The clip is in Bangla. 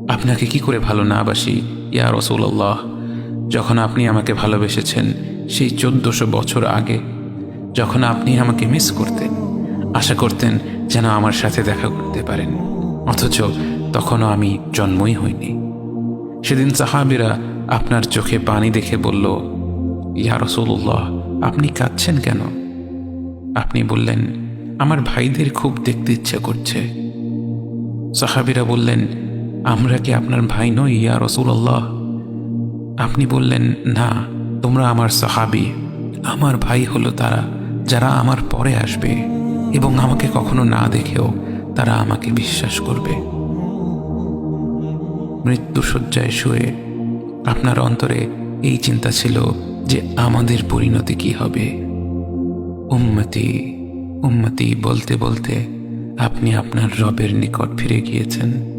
আপনাকে কি করে ভালো না বাসি ইয়া রাসূলুল্লাহ। যখন আপনি আমাকে ভালোবেসেছেন সেই 1400 বছর আগে, যখন আপনি আমাকে মিস করতেন, আশা করতেন যেন আমার সাথে দেখা করতে পারেন, অথচ তখনও আমি জন্মই হইনি। সেদিন সাহাবীরা আপনার চোখে পানি দেখে বলল, ইয়া রাসূলুল্লাহ, আপনি কাঁদছেন কেন? আপনি বললেন, আমার ভাইদের খুব দেখতে ইচ্ছা করছে। সাহাবীরা বললেন, আমরা কি আপনার ভাই নই ইয়া রাসূলুল্লাহ? আপনি বললেন, না, তোমরা আমার সাহাবী। আমার ভাই হলো তারা যারা আমার পরে আসবে এবং আমাকে কখনো না দেখেও তারা আমাকে বিশ্বাস করবে। মৃত্যুশয্যায় শুয়ে আপনার অন্তরে এই চিন্তা ছিল যে আমাদের পরিণতি কি হবে। উম্মতি উম্মতি বলতে বলতে আপনি আপনার রবের নিকট ফিরে গিয়েছেন।